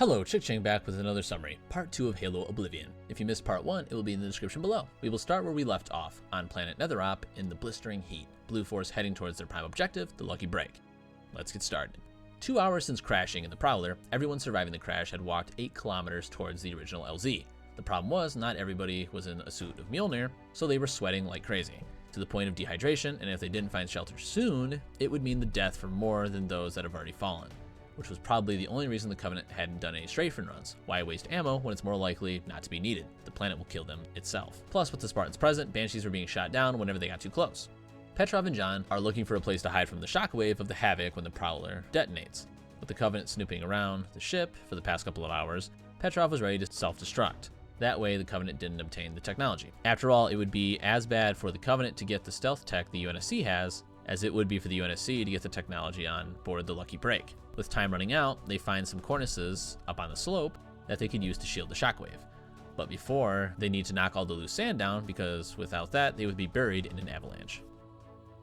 Hello, Chickchang back with another summary, part 2 of Halo Oblivion. If you missed part 1, it will be in the description below. We will start where we left off, on planet Netherop in the blistering heat. Blue Force heading towards their prime objective, the Lucky Break. Let's get started. 2 hours since crashing in the Prowler, everyone surviving the crash had walked 8 kilometers towards the original LZ. The problem was, not everybody was in a suit of Mjolnir, so they were sweating like crazy, to the point of dehydration, and if they didn't find shelter soon, it would mean the death for more than those that have already fallen. Which was probably the only reason the Covenant hadn't done any strafing runs. Why waste ammo when it's more likely not to be needed? The planet will kill them itself. Plus, with the Spartans present, Banshees were being shot down whenever they got too close. Petrov and John are looking for a place to hide from the shockwave of the havoc when the Prowler detonates. With the Covenant snooping around the ship for the past couple of hours, Petrov was ready to self-destruct. That way, the Covenant didn't obtain the technology. After all, it would be as bad for the Covenant to get the stealth tech the UNSC has as it would be for the UNSC to get the technology on board the Lucky Break. With time running out, they find some cornices up on the slope that they could use to shield the shockwave. But before, they need to knock all the loose sand down because without that, they would be buried in an avalanche.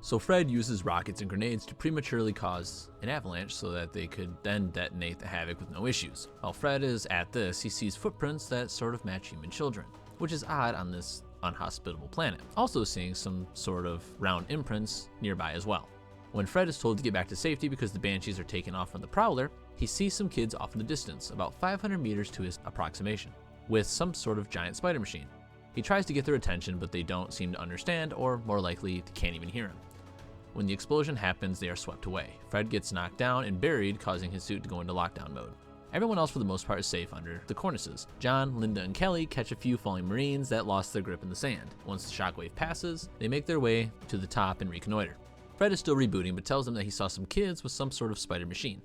So Fred uses rockets and grenades to prematurely cause an avalanche so that they could then detonate the havoc with no issues. While Fred is at this, he sees footprints that sort of match human children, which is odd on this unhospitable planet. Also seeing some sort of round imprints nearby as well. When Fred is told to get back to safety because the Banshees are taken off from the Prowler, he sees some kids off in the distance, about 500 meters to his approximation, with some sort of giant spider machine. He tries to get their attention, but they don't seem to understand, or more likely, they can't even hear him. When the explosion happens, they are swept away. Fred gets knocked down and buried, causing his suit to go into lockdown mode. Everyone else for the most part is safe under the cornices. John, Linda, and Kelly catch a few falling Marines that lost their grip in the sand. Once the shockwave passes, they make their way to the top and reconnoiter. Fred is still rebooting, but tells them that he saw some kids with some sort of spider machine.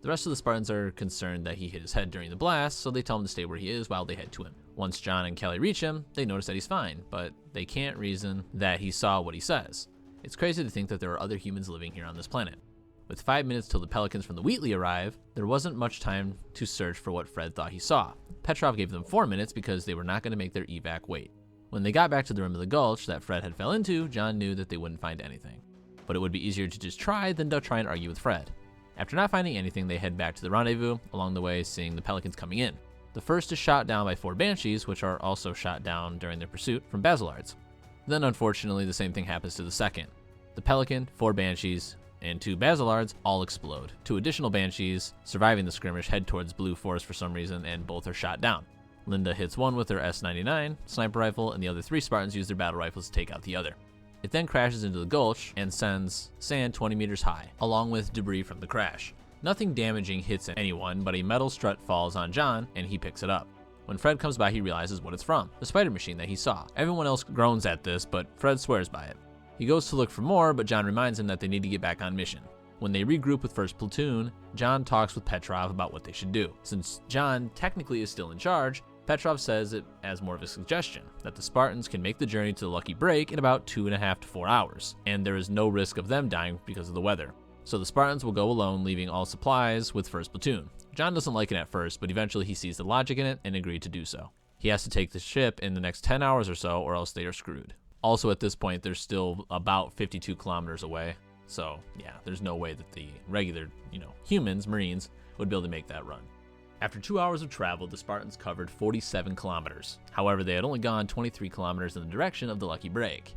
The rest of the Spartans are concerned that he hit his head during the blast, so they tell him to stay where he is while they head to him. Once John and Kelly reach him, they notice that he's fine, but they can't reason that he saw what he says. It's crazy to think that there are other humans living here on this planet. With 5 minutes till the Pelicans from the Wheatley arrive, there wasn't much time to search for what Fred thought he saw. Petrov gave them 4 minutes because they were not going to make their evac wait. When they got back to the rim of the gulch that Fred had fell into, John knew that they wouldn't find anything. But it would be easier to just try than to try and argue with Fred. After not finding anything, they head back to the rendezvous, along the way seeing the Pelicans coming in. The first is shot down by 4 Banshees, which are also shot down during their pursuit from Basillards. Then unfortunately, the same thing happens to the second. The Pelican, 4 Banshees, and 2 Basillards all explode. 2 additional Banshees, surviving the skirmish, head towards Blue Force for some reason, and both are shot down. Linda hits one with her S99 sniper rifle, and the other 3 Spartans use their battle rifles to take out the other. It then crashes into the gulch and sends sand 20 meters high, along with debris from the crash. Nothing damaging hits anyone, but a metal strut falls on John, and he picks it up. When Fred comes by, he realizes what it's from, the spider machine that he saw. Everyone else groans at this, but Fred swears by it. He goes to look for more, but John reminds him that they need to get back on mission. When they regroup with 1st Platoon, John talks with Petrov about what they should do. Since John technically is still in charge, Petrov says it as more of a suggestion, that the Spartans can make the journey to the Lucky Break in about 2.5 to 4 hours, and there is no risk of them dying because of the weather. So the Spartans will go alone, leaving all supplies with 1st Platoon. John doesn't like it at first, but eventually he sees the logic in it and agreed to do so. He has to take the ship in the next 10 hours or so, or else they are screwed. Also at this point, they're still about 52 kilometers away. So yeah, there's no way that the regular, humans, Marines, would be able to make that run. After 2 hours of travel, the Spartans covered 47 kilometers. However, they had only gone 23 kilometers in the direction of the Lucky Break.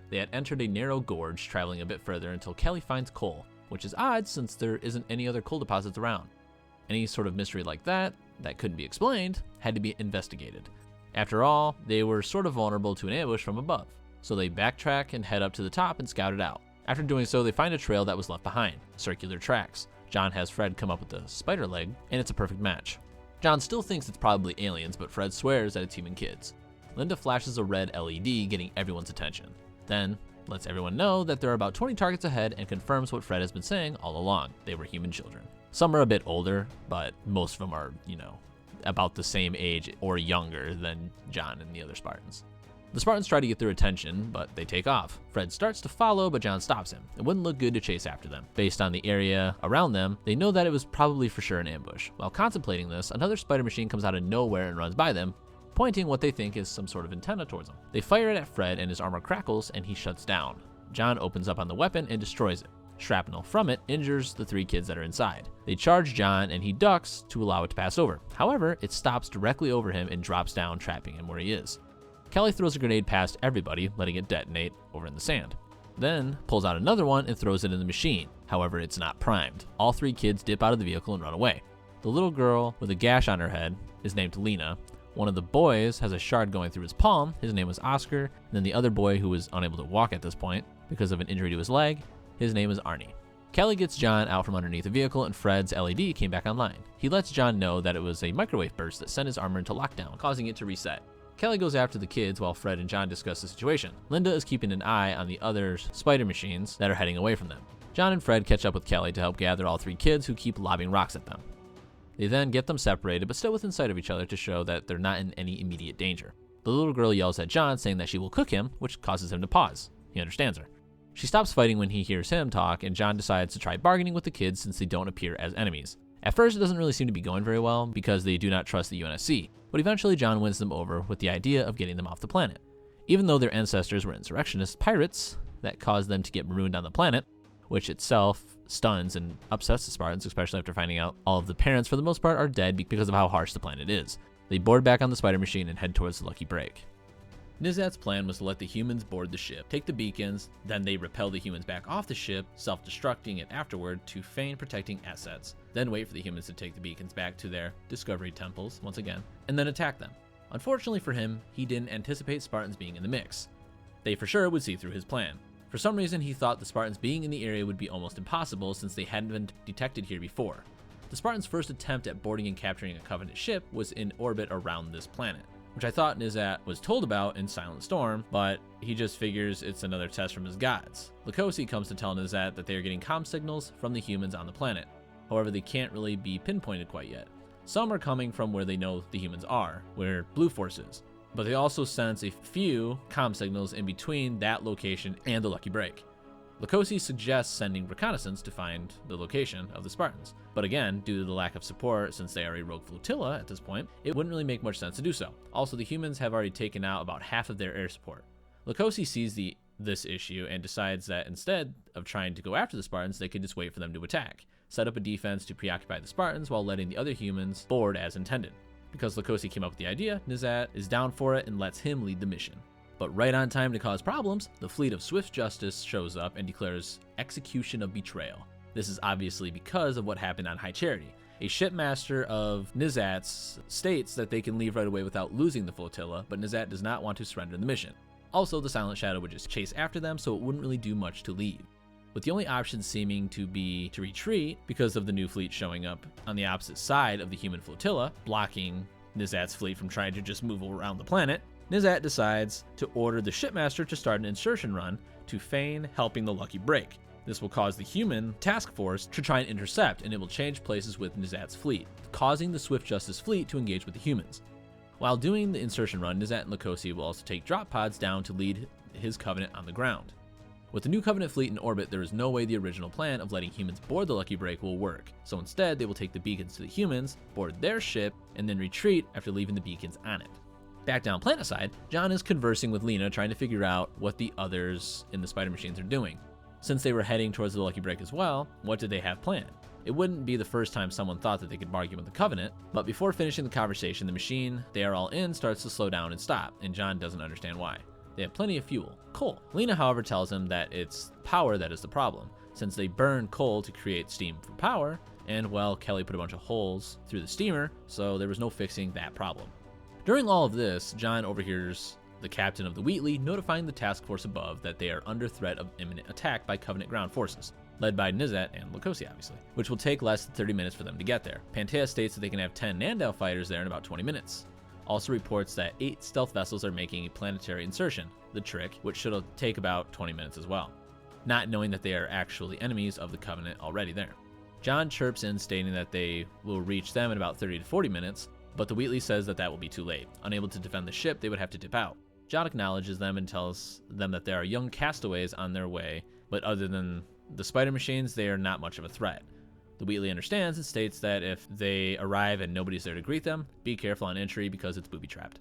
They had entered a narrow gorge, traveling a bit further until Kelly finds coal, which is odd since there isn't any other coal deposits around. Any sort of mystery like that couldn't be explained, had to be investigated. After all, they were sort of vulnerable to an ambush from above. So they backtrack and head up to the top and scout it out. After doing so, they find a trail that was left behind, circular tracks. John has Fred come up with a spider leg, and it's a perfect match. John still thinks it's probably aliens, but Fred swears that it's human kids. Linda flashes a red LED, getting everyone's attention. Then, lets everyone know that there are about 20 targets ahead and confirms what Fred has been saying all along. They were human children. Some are a bit older, but most of them are, about the same age or younger than John and the other Spartans. The Spartans try to get their attention, but they take off. Fred starts to follow, but John stops him. It wouldn't look good to chase after them. Based on the area around them, they know that it was probably for sure an ambush. While contemplating this, another spider machine comes out of nowhere and runs by them, pointing what they think is some sort of antenna towards them. They fire it at Fred and his armor crackles and he shuts down. John opens up on the weapon and destroys it. Shrapnel from it injures the 3 kids that are inside. They charge John and he ducks to allow it to pass over. However, it stops directly over him and drops down, trapping him where he is. Kelly throws a grenade past everybody, letting it detonate over in the sand. Then pulls out another one and throws it in the machine. However, it's not primed. All 3 kids dip out of the vehicle and run away. The little girl with a gash on her head is named Lena. One of the boys has a shard going through his palm. His name was Oscar. And then the other boy, who was unable to walk at this point because of an injury to his leg, his name is Arnie. Kelly gets John out from underneath the vehicle and Fred's LED came back online. He lets John know that it was a microwave burst that sent his armor into lockdown, causing it to reset. Kelly goes after the kids while Fred and John discuss the situation. Linda is keeping an eye on the other spider machines that are heading away from them. John and Fred catch up with Kelly to help gather all 3 kids who keep lobbing rocks at them. They then get them separated, but still within sight of each other to show that they're not in any immediate danger. The little girl yells at John, saying that she will cook him, which causes him to pause. He understands her. She stops fighting when he hears him talk, and John decides to try bargaining with the kids since they don't appear as enemies. At first, it doesn't really seem to be going very well because they do not trust the UNSC, but eventually John wins them over with the idea of getting them off the planet. Even though their ancestors were insurrectionist pirates that caused them to get marooned on the planet, which itself stuns and upsets the Spartans, especially after finding out all of the parents, for the most part, are dead because of how harsh the planet is. They board back on the spider machine and head towards the Lucky Break. Nizat's plan was to let the humans board the ship, take the beacons, then they repel the humans back off the ship, self-destructing it afterward to feign protecting assets, then wait for the humans to take the beacons back to their discovery temples, once again, and then attack them. Unfortunately for him, he didn't anticipate Spartans being in the mix. They for sure would see through his plan. For some reason, he thought the Spartans being in the area would be almost impossible since they hadn't been detected here before. The Spartans' first attempt at boarding and capturing a Covenant ship was in orbit around this planet, which I thought Nizat was told about in Silent Storm, but he just figures it's another test from his gods. Lukosi comes to tell Nizat that they are getting comm signals from the humans on the planet. However, they can't really be pinpointed quite yet. Some are coming from where they know the humans are, where Blue Force is, but they also sense a few comm signals in between that location and the Lucky Break. Lukosi suggests sending reconnaissance to find the location of the Spartans, but again, due to the lack of support since they are a rogue flotilla at this point, it wouldn't really make much sense to do so. Also, the humans have already taken out about half of their air support. Lukosi sees this issue and decides that instead of trying to go after the Spartans, they could just wait for them to attack, set up a defense to preoccupy the Spartans while letting the other humans board as intended. Because Lukosi came up with the idea, Nizat is down for it and lets him lead the mission. But right on time to cause problems, the fleet of Swift Justice shows up and declares execution of betrayal. This is obviously because of what happened on High Charity. A shipmaster of Nizat's states that they can leave right away without losing the flotilla, but Nizat does not want to surrender the mission. Also, the Silent Shadow would just chase after them, so it wouldn't really do much to leave, with the only option seeming to be to retreat because of the new fleet showing up on the opposite side of the human flotilla, blocking Nizat's fleet from trying to just move around the planet. Nizat decides to order the shipmaster to start an insertion run to feign helping the Lucky Break. This will cause the human task force to try and intercept, and it will change places with Nizat's fleet, causing the Swift Justice fleet to engage with the humans. While doing the insertion run, Nizat and Lukosi will also take drop pods down to lead his Covenant on the ground. With the new Covenant fleet in orbit, there is no way the original plan of letting humans board the Lucky Break will work, so instead they will take the beacons to the humans, board their ship, and then retreat after leaving the beacons on it. Back down planetside, John is conversing with Lena, trying to figure out what the others in the spider machines are doing. Since they were heading towards the Lucky Break as well, what did they have planned? It wouldn't be the first time someone thought that they could bargain with the Covenant, but before finishing the conversation, the machine they are all in starts to slow down and stop, and John doesn't understand why. They have plenty of fuel, coal. Lena, however, tells him that it's power that is the problem, since they burn coal to create steam for power, and well, Kelly put a bunch of holes through the steamer, so there was no fixing that problem. During all of this, John overhears the captain of the Wheatley notifying the task force above that they are under threat of imminent attack by Covenant ground forces, led by Nizat and Lukosi obviously, which will take less than 30 minutes for them to get there. Pantea states that they can have 10 Nandel fighters there in about 20 minutes. Also reports that 8 stealth vessels are making a planetary insertion, the Trick, which should take about 20 minutes as well, not knowing that they are actually enemies of the Covenant already there. John chirps in stating that they will reach them in about 30 to 40 minutes, but the Wheatley says that will be too late. Unable to defend the ship, they would have to dip out. John acknowledges them and tells them that there are young castaways on their way, but other than the spider machines, they are not much of a threat. The Wheatley understands and states that if they arrive and nobody's there to greet them, be careful on entry because it's booby-trapped.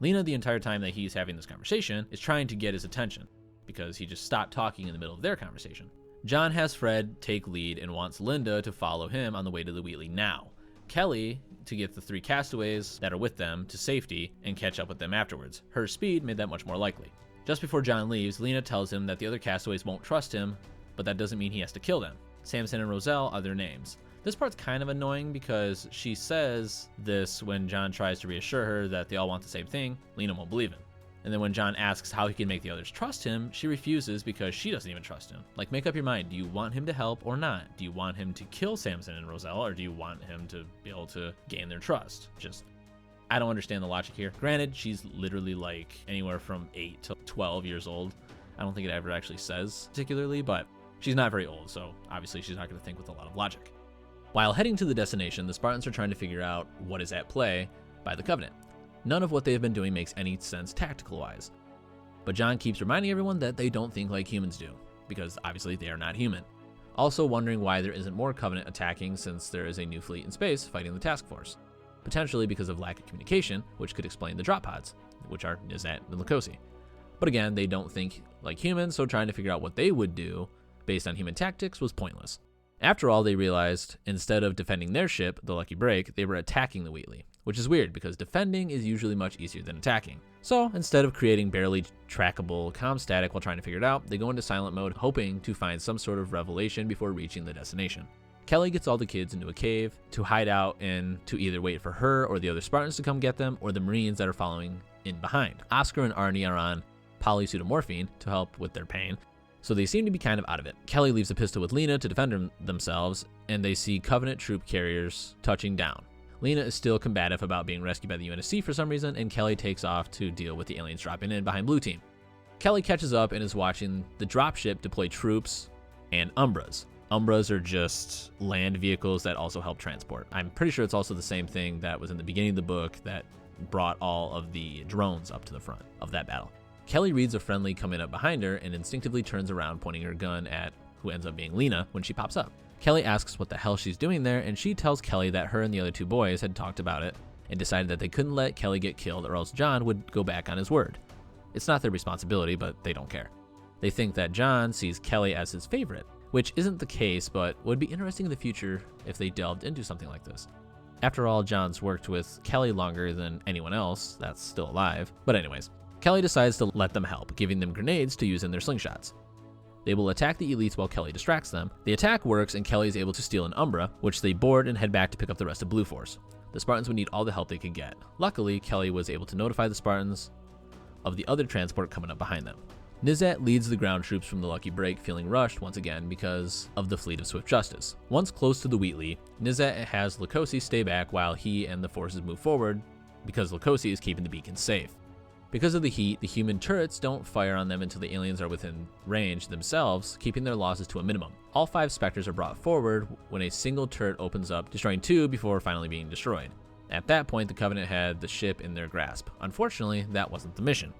Lena, the entire time that he's having this conversation, is trying to get his attention because he just stopped talking in the middle of their conversation. John has Fred take lead and wants Linda to follow him on the way to the Wheatley now. Kelly to get the 3 castaways that are with them to safety and catch up with them afterwards. Her speed made that much more likely. Just before John leaves, Lena tells him that the other castaways won't trust him, but that doesn't mean he has to kill them. Samson and Roselle are their names. This part's kind of annoying because she says this when John tries to reassure her that they all want the same thing. Lena won't believe him. And then when John asks how he can make the others trust him, she refuses because she doesn't even trust him. Like, make up your mind. Do you want him to help or not? Do you want him to kill Samson and Roselle, or do you want him to be able to gain their trust? I don't understand the logic here. Granted, she's literally like anywhere from 8 to 12 years old. I don't think it ever actually says particularly, but she's not very old, so obviously she's not going to think with a lot of logic. While heading to the destination, the Spartans are trying to figure out what is at play by the Covenant. None of what they have been doing makes any sense tactical-wise. But John keeps reminding everyone that they don't think like humans do, because obviously they are not human. Also wondering why there isn't more Covenant attacking since there is a new fleet in space fighting the task force. Potentially because of lack of communication, which could explain the drop pods, which are Nizat and Lukosi. But again, they don't think like humans, so trying to figure out what they would do based on human tactics was pointless. After all, they realized instead of defending their ship, the Lucky Break, they were attacking the Wheatley, which is weird because defending is usually much easier than attacking. So instead of creating barely trackable comm static while trying to figure it out, they go into silent mode hoping to find some sort of revelation before reaching the destination. Kelly gets all the kids into a cave to hide out and to either wait for her or the other Spartans to come get them, or the Marines that are following in behind. Oscar and Arnie are on polypseudomorphine to help with their pain, so they seem to be kind of out of it. Kelly leaves a pistol with Lena to defend themselves, and they see Covenant troop carriers touching down. Lena is still combative about being rescued by the UNSC for some reason, and Kelly takes off to deal with the aliens dropping in behind Blue Team. Kelly catches up and is watching the dropship deploy troops and Umbras. Umbras are just land vehicles that also help transport. I'm pretty sure it's also the same thing that was in the beginning of the book that brought all of the drones up to the front of that battle. Kelly reads a friendly coming up behind her and instinctively turns around, pointing her gun at who ends up being Lena when she pops up. Kelly asks what the hell she's doing there, and she tells Kelly that her and the other 2 boys had talked about it and decided that they couldn't let Kelly get killed or else John would go back on his word. It's not their responsibility, but they don't care. They think that John sees Kelly as his favorite, which isn't the case, but would be interesting in the future if they delved into something like this. After all, John's worked with Kelly longer than anyone else that's still alive. But anyways, Kelly decides to let them help, giving them grenades to use in their slingshots. They will attack the elites while Kelly distracts them. The attack works and Kelly is able to steal an Umbra, which they board and head back to pick up the rest of Blue Force. The Spartans would need all the help they could get. Luckily, Kelly was able to notify the Spartans of the other transport coming up behind them. Nizat leads the ground troops from the Lucky Break, feeling rushed once again because of the fleet of Swift Justice. Once close to the Wheatley, Nizat has Lukosi stay back while he and the forces move forward because Lukosi is keeping the beacons safe. Because of the heat, the human turrets don't fire on them until the aliens are within range themselves, keeping their losses to a minimum. All 5 Spectres are brought forward when a single turret opens up, destroying 2 before finally being destroyed. At that point, the Covenant had the ship in their grasp. Unfortunately, that wasn't the mission.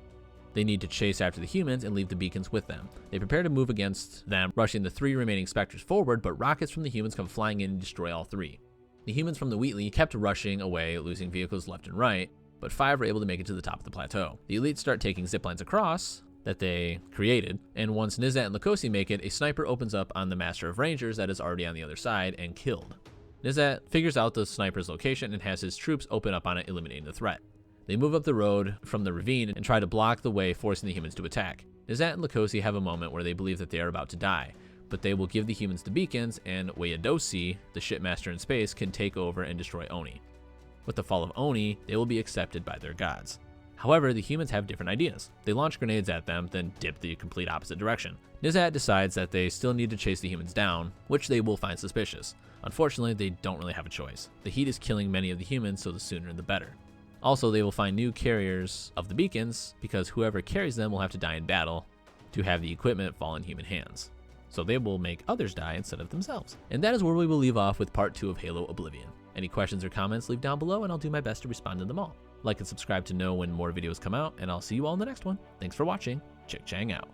They need to chase after the humans and leave the beacons with them. They prepare to move against them, rushing the 3 remaining Spectres forward, but rockets from the humans come flying in and destroy all 3. The humans from the Wheatley kept rushing away, losing vehicles left and right, but 5 were able to make it to the top of the plateau. The elites start taking ziplines across that they created, and once Nizat and Lukosi make it, a sniper opens up on the Master of Rangers that is already on the other side and killed. Nizat figures out the sniper's location and has his troops open up on it, eliminating the threat. They move up the road from the ravine and try to block the way, forcing the humans to attack. Nizat and Lukosi have a moment where they believe that they are about to die, but they will give the humans the beacons, and Wayadosi, the shipmaster in space, can take over and destroy Oni. With the fall of Oni, they will be accepted by their gods. However, the humans have different ideas. They launch grenades at them, then dip the complete opposite direction. Nizat decides that they still need to chase the humans down, which they will find suspicious. Unfortunately, they don't really have a choice. The heat is killing many of the humans, so the sooner the better. Also, they will find new carriers of the beacons, because whoever carries them will have to die in battle to have the equipment fall in human hands. So they will make others die instead of themselves. And that is where we will leave off with part 2 of Halo Oblivion. Any questions or comments, leave down below and I'll do my best to respond to them all. Like and subscribe to know when more videos come out, and I'll see you all in the next one. Thanks for watching. Chickchang out.